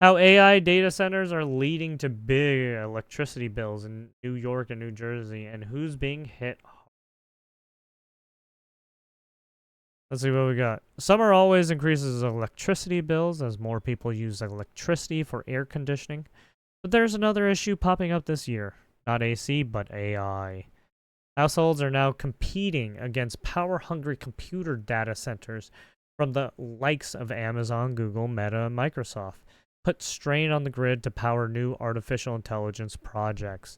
How AI data centers are leading to big electricity bills in New York and New Jersey, and who's being hit. Let's see what we got. Summer always increases electricity bills as more people use electricity for air conditioning. But there's another issue popping up this year. Not AC, but AI. Households are now competing against power-hungry computer data centers from the likes of Amazon, Google, Meta, and Microsoft. Put strain on the grid to power new artificial intelligence projects.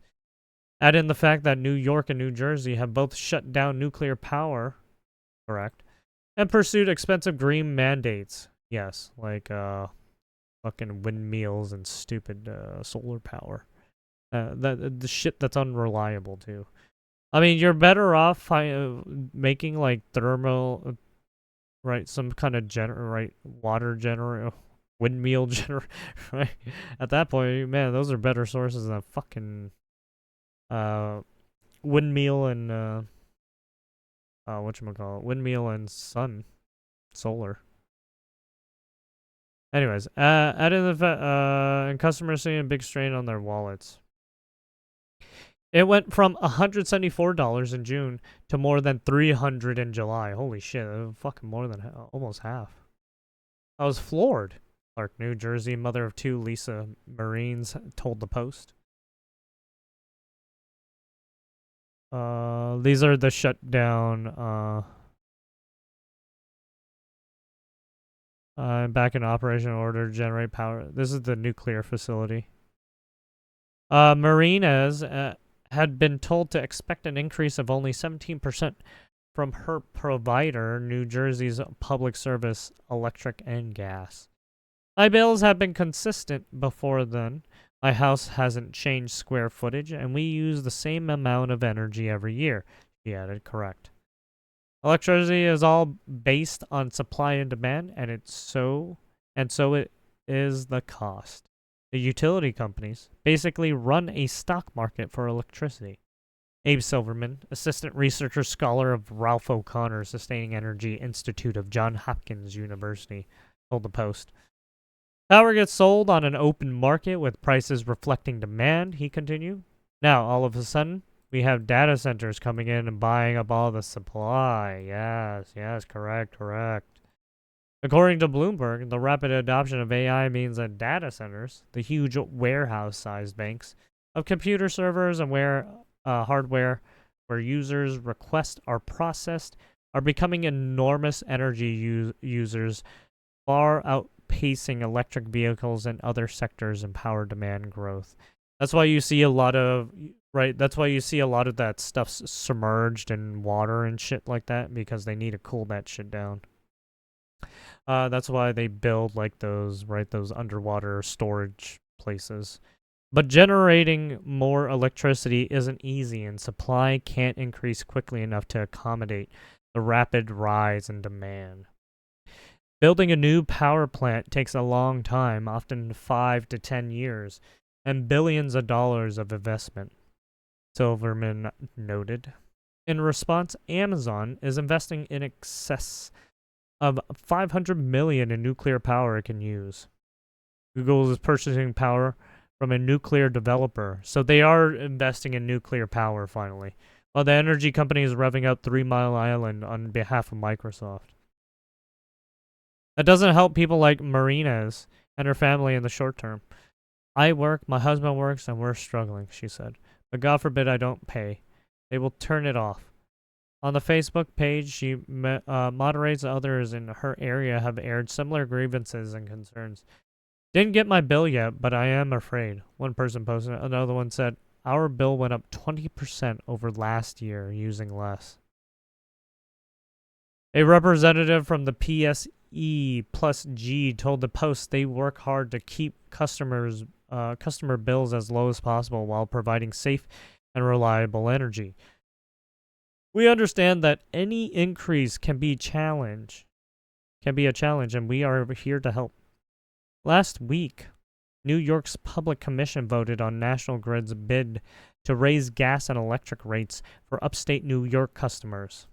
Add in the fact that New York and New Jersey have both shut down nuclear power, correct, and pursued expensive green mandates. Yes, like fucking windmills and stupid solar power. The shit that's unreliable too. I mean, you're better off making like thermal, right? Some kind of water generator, windmill generator, right? At that point, man, those are better sources than fucking windmill and whatchamacallit, windmill and solar. Anyways, add in and customers seeing a big strain on their wallets. It went from $174 in June to more than $300 in July. Holy shit, fucking more than almost half. I was floored. Clark, New Jersey, mother of two, Lisa Marines, told the Post. These are the shutdown. Back in operation order to generate power. This is the nuclear facility. Marines had been told to expect an increase of only 17% from her provider, New Jersey's Public Service Electric and Gas. My bills have been consistent before then. My house hasn't changed square footage, and we use the same amount of energy every year, she added, correct. Electricity is all based on supply and demand, and so it is the cost. The utility companies basically run a stock market for electricity. Abe Silverman, assistant researcher scholar of Ralph O'Connor Sustaining Energy Institute of Johns Hopkins University, told the Post. Power gets sold on an open market with prices reflecting demand, he continued. Now, all of a sudden, we have data centers coming in and buying up all the supply. Yes, correct. According to Bloomberg, the rapid adoption of AI means that data centers, the huge warehouse-sized banks of computer servers and hardware where users' requests are processed, are becoming enormous energy users, far outpacing electric vehicles and other sectors in power demand growth. That's why you see a lot of that stuff submerged in water and shit like that, because they need to cool that shit down. That's why they build like those underwater storage places. But generating more electricity isn't easy, and supply can't increase quickly enough to accommodate the rapid rise in demand. Building a new power plant takes a long time, often 5 to 10 years, and billions of dollars of investment, Silverman noted. In response, Amazon is investing in excess of $500 million in nuclear power it can use. Google is purchasing power from a nuclear developer, so they are investing in nuclear power finally, while the energy company is revving up 3 Mile Island on behalf of Microsoft. That doesn't help people like Marina's and her family in the short term. I work, my husband works, and we're struggling, she said. But God forbid I don't pay. They will turn it off. On the Facebook page, she moderates others in her area have aired similar grievances and concerns. Didn't get my bill yet, but I am afraid. One person posted it. Another one said, our bill went up 20% over last year using less. A representative from the PSE plus G told the Post they work hard to keep customer bills as low as possible while providing safe and reliable energy. We understand that any increase can be a challenge, and we are here to help. Last week, New York's Public Commission voted on National Grid's bid to raise gas and electric rates for upstate New York customers.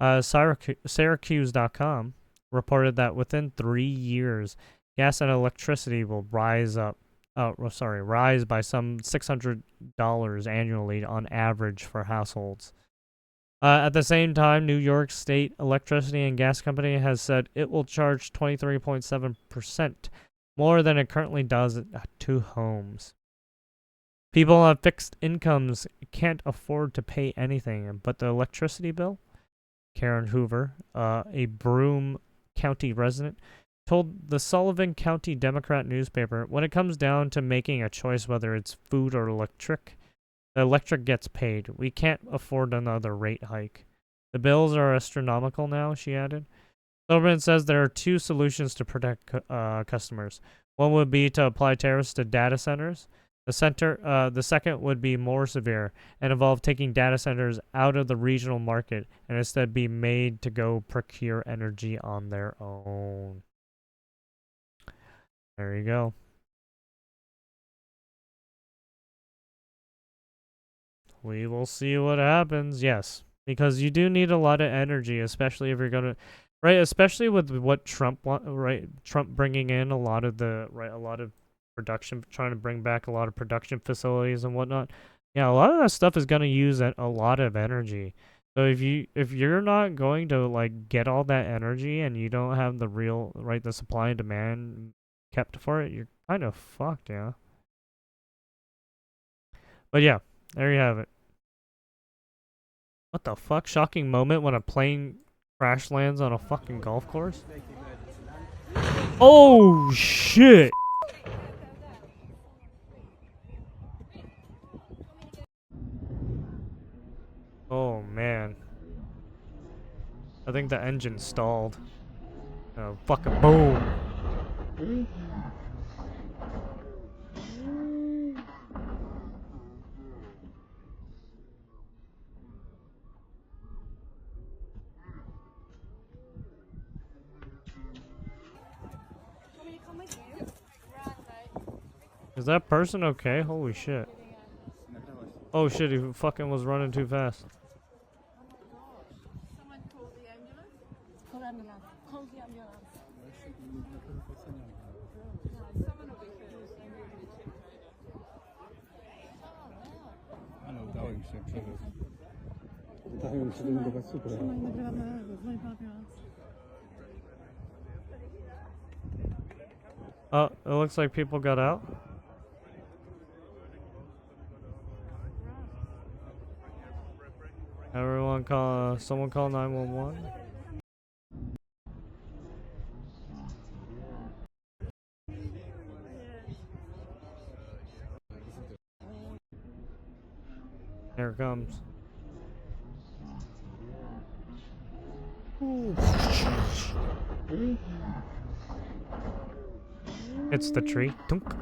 Syracuse.com reported that within 3 years, gas and electricity will rise by some $600 annually on average for households. At the same time, New York State Electricity and Gas Company has said it will charge 23.7% more than it currently does to homes. People on fixed incomes can't afford to pay anything, but the electricity bill? Karen Hoover, a Broome County resident, told the Sullivan County Democrat newspaper, when it comes down to making a choice whether it's food or electric, the electric gets paid. We can't afford another rate hike. The bills are astronomical now, she added. Sullivan says there are two solutions to protect customers. One would be to apply tariffs to data centers. The second would be more severe and involve taking data centers out of the regional market and instead be made to go procure energy on their own. There you go. We will see what happens. Yes, because you do need a lot of energy, especially if you're gonna, right? Especially with what Trump right? Trump bringing in a lot of production, trying to bring back a lot of production facilities and whatnot. Yeah, a lot of that stuff is gonna use a lot of energy. So if you're not going to like get all that energy and you don't have the supply and demand kept for it, you're kind of fucked, yeah. But yeah, there you have it. What the fuck? Shocking moment when a plane crash lands on a fucking golf course? Oh shit! Oh man. I think the engine stalled. Oh, fucking boom! Is that person okay? Holy shit. Oh shit, he fucking was running too fast. Someone call the ambulance? Call the ambulance. Call the ambulance. Someone will be first. Ale udało im się przeżyć. Udało im się wylądować super. Trzymaj, nagrywam na lewo. Dzwoń po ambulans. Oh, it looks like people got out. Everyone call, someone call 911. Here it comes. It's the tree. Dunk.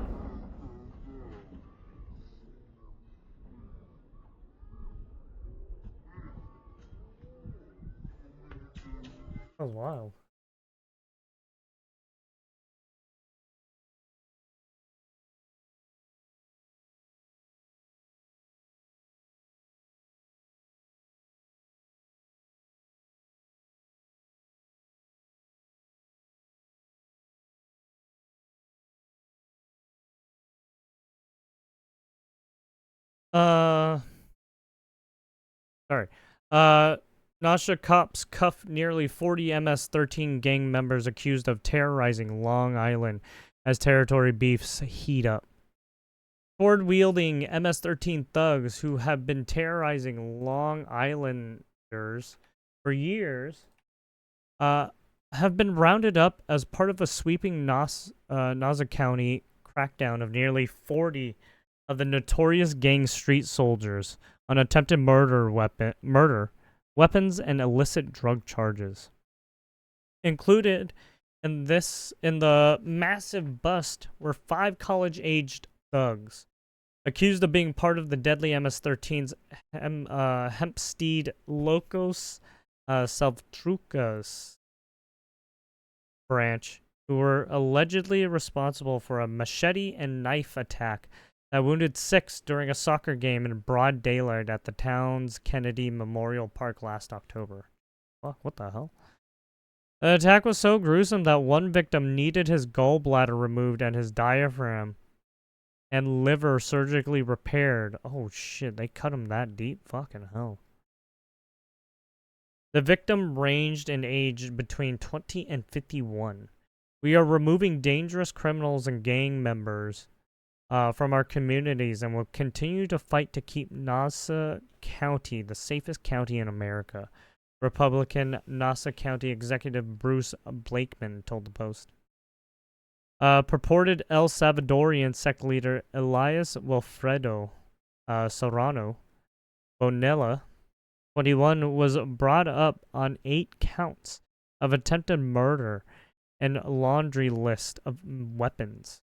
That was wild. Sorry. Nasha cops cuff nearly 40 MS-13 gang members accused of terrorizing Long Island as territory beefs heat up. Sword-wielding MS-13 thugs who have been terrorizing Long Islanders for years have been rounded up as part of a sweeping Nassau County crackdown of nearly 40 of the notorious gang street soldiers on attempted weapons, and illicit drug charges. Included in the massive bust were 5 college-aged thugs accused of being part of the deadly MS-13's Hempstead Locos Salvatrucas branch, who were allegedly responsible for a machete and knife attack that wounded 6 during a soccer game in broad daylight at the town's Kennedy Memorial Park last October. What the hell? The attack was so gruesome that one victim needed his gallbladder removed and his diaphragm and liver surgically repaired. Oh shit, they cut him that deep? Fucking hell. The victim ranged in age between 20 and 51. We are removing dangerous criminals and gang members from our communities and will continue to fight to keep Nassau County the safest county in America. Republican Nassau County Executive Bruce Blakeman told the Post. Purported El Salvadorian sect leader Elias Wilfredo Serrano Bonilla, 21, was brought up on 8 counts of attempted murder and a laundry list of weapons,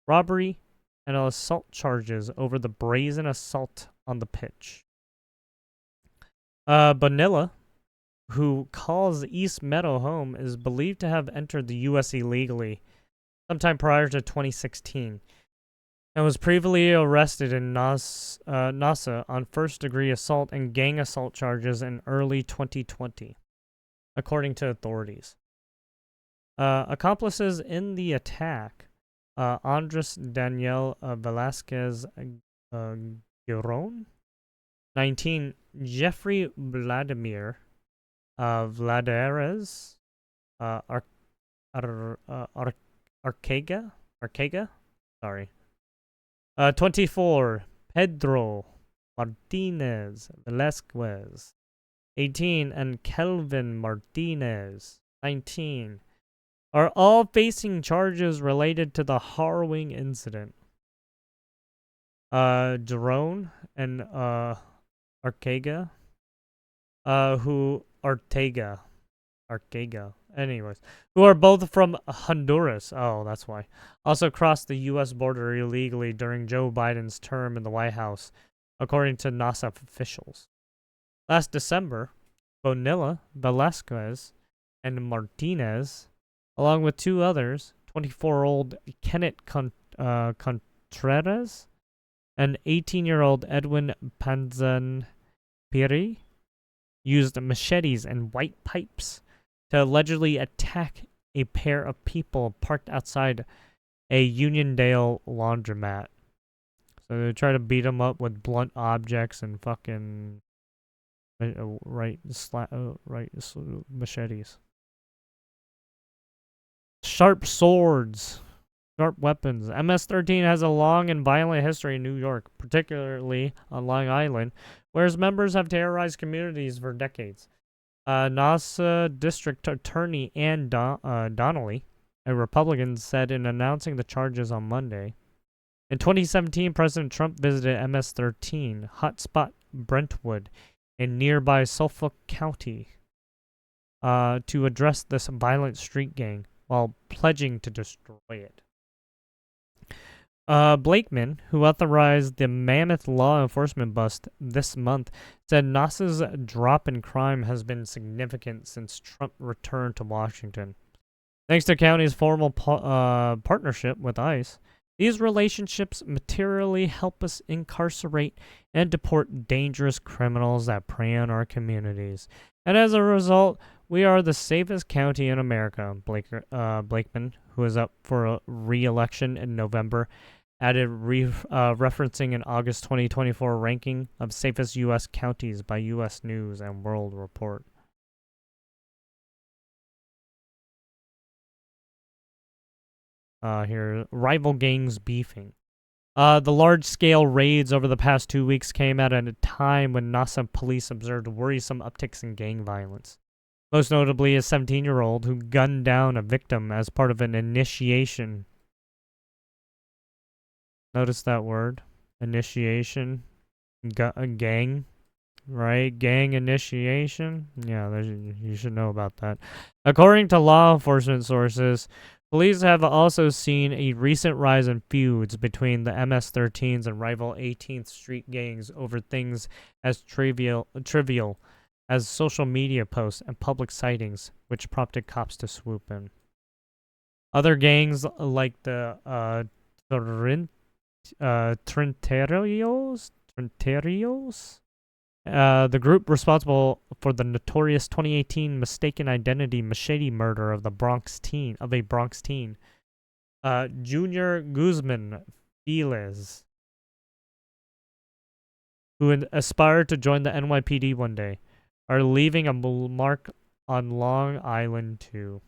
robbery, and assault charges over the brazen assault on the pitch. Bonilla, who calls East Meadow home, is believed to have entered the U.S. illegally sometime prior to 2016 and was previously arrested in Nassau on first-degree assault and gang assault charges in early 2020, according to authorities. Accomplices in the attack, Andres Daniel Velasquez Giron, 19, Jeffrey Vladimir Vladeres Arcega, sorry. 24, Pedro Martinez Velasquez, 18, and Kelvin Martinez, 19, are all facing charges related to the harrowing incident. Jerome and Arcega, anyways, who are both from Honduras. Oh, that's why. Also crossed the U.S. border illegally during Joe Biden's term in the White House, according to Nassau officials. Last December, Bonilla, Velasquez, and Martinez, along with 2 others, 24-year-old Kenneth Contreras and 18-year-old Edwin Panzanpiri, used machetes and white pipes to allegedly attack a pair of people parked outside a Uniondale laundromat. So they try to beat them up with blunt objects and fucking machetes. Sharp swords, sharp weapons. MS-13 has a long and violent history in New York, particularly on Long Island, where its members have terrorized communities for decades. Nassau District Attorney Ann Donnelly, a Republican, said in announcing the charges on Monday. In 2017, President Trump visited MS-13 hotspot Brentwood in nearby Suffolk County to address this violent street gang while pledging to destroy it. Blakeman, who authorized the mammoth law enforcement bust this month, said Nassau's drop in crime has been significant since Trump returned to Washington. Thanks to the county's formal partnership with ICE, these relationships materially help us incarcerate and deport dangerous criminals that prey on our communities. And as a result, we are the safest county in America, Blakeman, who is up for re-election in November, added referencing an August 2024 ranking of safest U.S. counties by U.S. News and World Report. Here, rival gangs beefing. The large-scale raids over the past 2 weeks came at a time when Nassau police observed worrisome upticks in gang violence. Most notably, a 17-year-old who gunned down a victim as part of an initiation. Notice that word, initiation, gang, right? Gang initiation. Yeah, you should know about that. According to law enforcement sources, police have also seen a recent rise in feuds between the MS-13s and rival 18th Street gangs over things as trivial as social media posts and public sightings, which prompted cops to swoop in. Other gangs like the Trinterios The group responsible for the notorious 2018 mistaken identity machete murder of a Bronx teen, Junior Guzman Felix, who aspired to join the NYPD one day, are leaving a mark on Long Island too.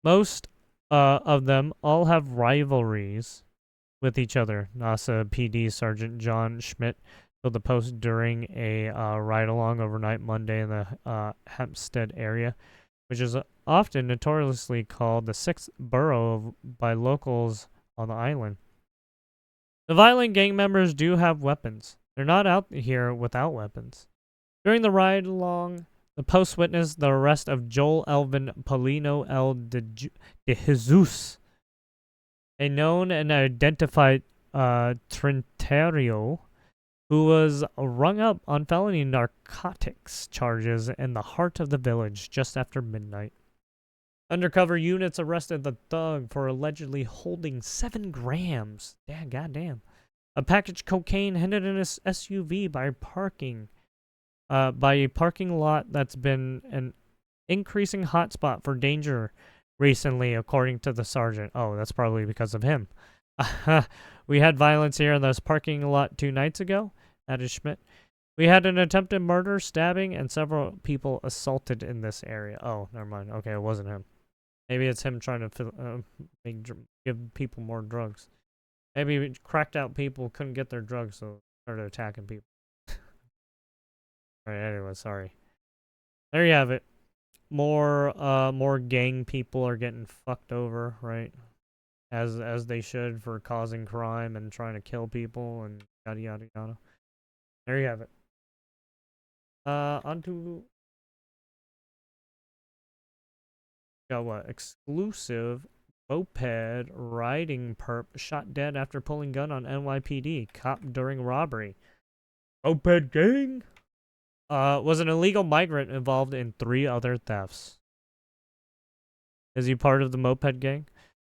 Most of them all have rivalries with each other. NASA PD Sergeant John Schmidt told the Post during a ride-along overnight Monday in the Hempstead area, which is often notoriously called the sixth borough by locals on the island. The violent gang members do have weapons. They're not out here without weapons. During the ride-along, the Post witnessed the arrest of Joel Elvin Paulino L. de Jesus, a known and identified Trinitario who was rung up on felony narcotics charges in the heart of the village just after midnight. Undercover units arrested the thug for allegedly holding 7 grams. Yeah, goddamn. A packaged cocaine hidden in his SUV by a parking lot that's been an increasing hotspot for danger recently, according to the sergeant. Oh, that's probably because of him. We had violence here in this parking lot 2 nights ago, added Schmidt. We had an attempted murder, stabbing, and several people assaulted in this area. Oh, never mind. Okay, it wasn't him. Maybe it's him trying to give people more drugs. Maybe cracked out people couldn't get their drugs, so started attacking people. Alright, anyway, sorry. There you have it. More gang people are getting fucked over, right? As they should, for causing crime and trying to kill people and yada yada yada. There you have it. Onto got what? Exclusive moped riding perp shot dead after pulling gun on NYPD cop during robbery. Moped gang was an illegal migrant involved in 3 other thefts. Is he part of the moped gang?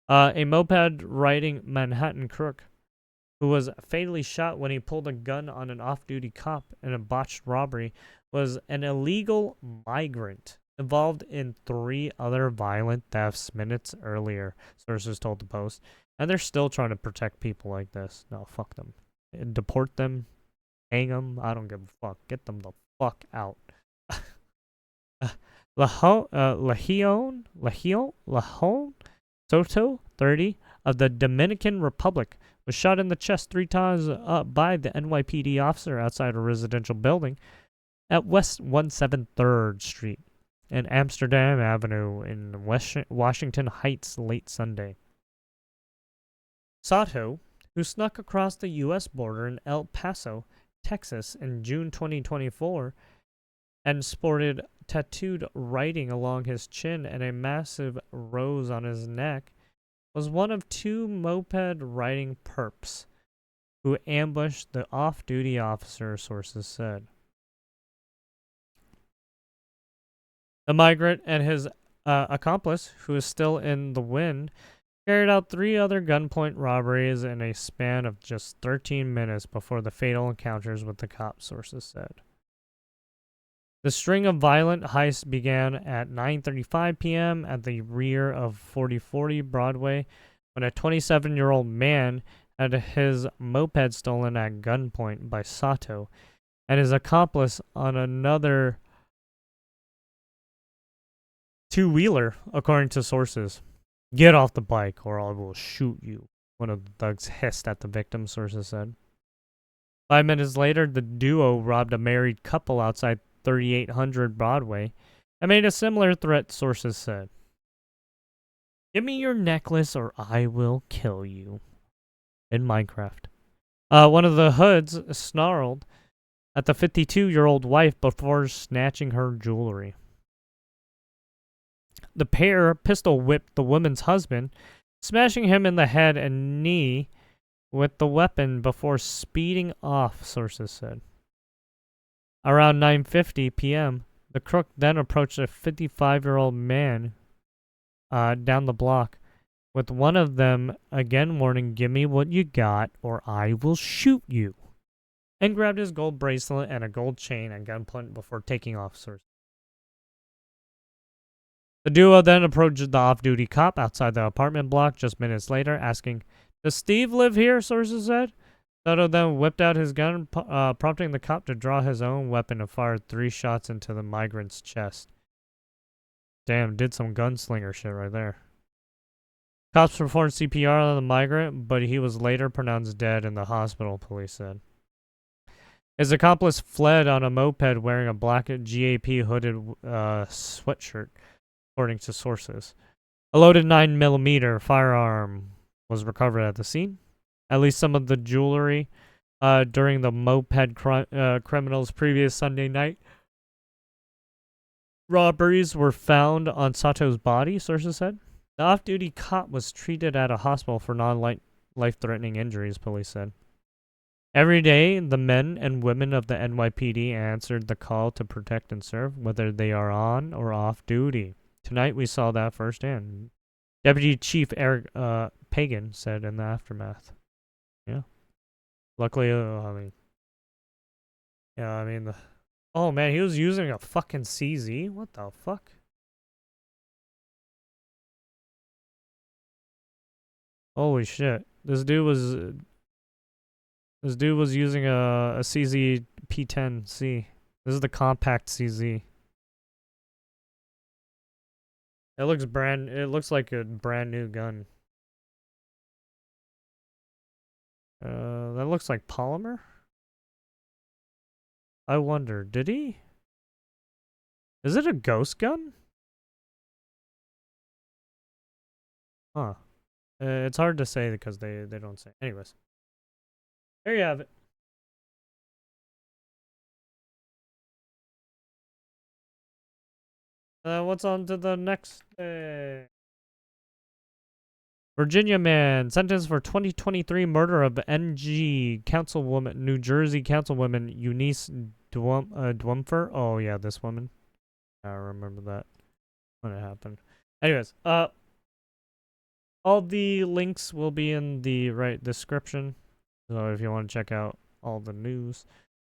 A moped riding Manhattan crook who was fatally shot when he pulled a gun on an off-duty cop in a botched robbery was an illegal migrant involved in 3 other violent thefts minutes earlier, sources told the Post. And they're still trying to protect people like this. No, fuck them. Deport them. Hang them. I don't give a fuck. Get them the fuck out. Legion Soto, 30, of the Dominican Republic, was shot in the chest 3 times by the NYPD officer outside a residential building at West 173rd Street and Amsterdam Avenue in Washington Heights late Sunday. Soto, who snuck across the U.S. border in El Paso, Texas in June 2024 and sported tattooed writing along his chin and a massive rose on his neck, was one of 2 moped riding perps who ambushed the off-duty officer, sources said. The migrant and his accomplice, who is still in the wind, carried out 3 other gunpoint robberies in a span of just 13 minutes before the fatal encounters with the cops, sources said. The string of violent heists began at 9:35 p.m. at the rear of 4040 Broadway when a 27-year-old man had his moped stolen at gunpoint by Sato and his accomplice on another 2-wheeler, according to sources. Get off the bike or I will shoot you, one of the thugs hissed at the victim, sources said. 5 minutes later, the duo robbed a married couple outside 3800 Broadway and made a similar threat, sources said. Give me your necklace or I will kill you. In Minecraft. One of the hoods snarled at the 52-year-old wife before snatching her jewelry. The pair pistol whipped the woman's husband, smashing him in the head and knee with the weapon before speeding off, sources said. Around 9:50 p.m., the crook then approached a 55-year-old man down the block, with one of them again warning, "Give me what you got or I will shoot you." and grabbed his gold bracelet and a gold chain at gunpoint before taking off. The duo then approached the off-duty cop outside the apartment block just minutes later, asking, "Does Steve live here?" sources said. Soto then whipped out his gun, prompting the cop to draw his own weapon and fired 3 shots into the migrant's chest. Damn, did some gunslinger shit right there. Cops performed CPR on the migrant, but he was later pronounced dead in the hospital, police said. His accomplice fled on a moped wearing a black GAP hooded sweatshirt, according to sources. A loaded 9mm firearm was recovered at the scene. At least some of the jewelry during the moped criminal's previous Sunday night robberies were found on Sato's body, sources said. The off-duty cop was treated at a hospital for non-life-threatening injuries, police said. Every day, the men and women of the NYPD answered the call to protect and serve, whether they are on or off duty. Tonight, we saw that firsthand. Deputy Chief Eric Pagan said in the aftermath. Yeah. Luckily, oh man, he was using a fucking CZ? What the fuck? Holy shit. This dude was using a CZ P10C. This is the compact CZ. It looks like a brand new gun. That looks like polymer? I wonder, did he? Is it a ghost gun? Huh. It's hard to say because they don't say. Anyways. There you have it. What's on to the next thing? Virginia man sentenced for 2023 murder of NG councilwoman, New Jersey councilwoman Eunice Dwumfer. Oh yeah, this woman. I remember that when it happened. Anyways, all the links will be in the right description. So if you want to check out all the news.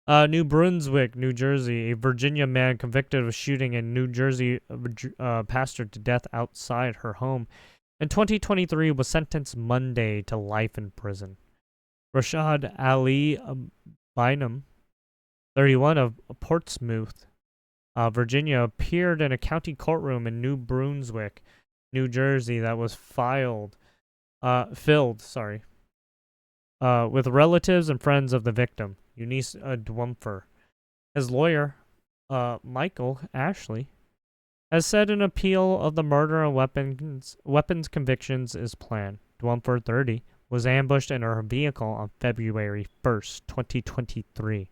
New Brunswick, New Jersey. A Virginia man convicted of shooting a New Jersey pastor to death outside her home in 2023 was sentenced Monday to life in prison. Rashad Ali Bynum, 31, of Portsmouth, Virginia, appeared in a county courtroom in New Brunswick, New Jersey that was filled with relatives and friends of the victim, Eunice Dwumfer. His lawyer, Michael Ashley, has said an appeal of the murder and weapons convictions is planned. Dwumfer, 30, was ambushed in her vehicle on February 1st, 2023,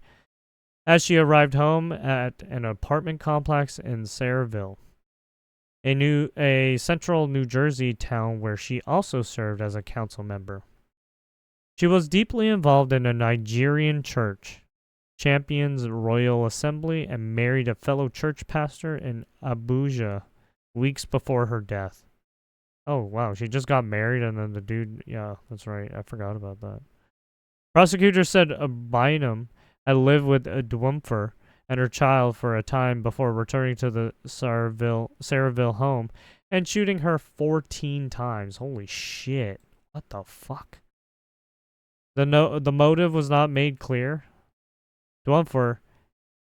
as she arrived home at an apartment complex in Sayreville, a central New Jersey town where she also served as a council member. She was deeply involved in a Nigerian church, Champions Royal Assembly, and married a fellow church pastor in Abuja weeks before her death. Oh, wow. She just got married and then the dude... Yeah, that's right. I forgot about that. Prosecutors said Bynum had lived with Dwumfer and her child for a time before returning to the Sayreville home and shooting her 14 times. Holy shit. What the fuck? The motive was not made clear. Dwumfer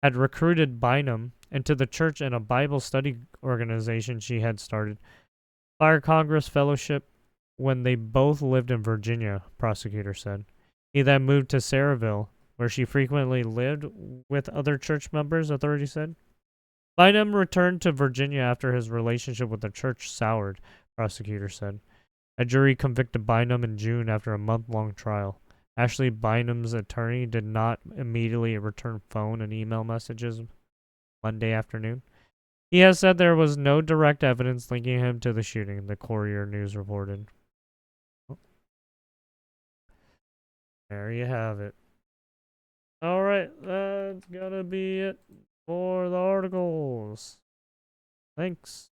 had recruited Bynum into the church and a Bible study organization she had started, Fire Congress Fellowship, when they both lived in Virginia, prosecutors said. He then moved to Sayreville, where she frequently lived with other church members, authorities said. Bynum returned to Virginia after his relationship with the church soured, prosecutors said. A jury convicted Bynum in June after a month-long trial. Ashley Bynum's attorney did not immediately return phone and email messages Monday afternoon. He has said there was no direct evidence linking him to the shooting, the Courier News reported. There you have it. Alright, that's gonna be it for the articles. Thanks.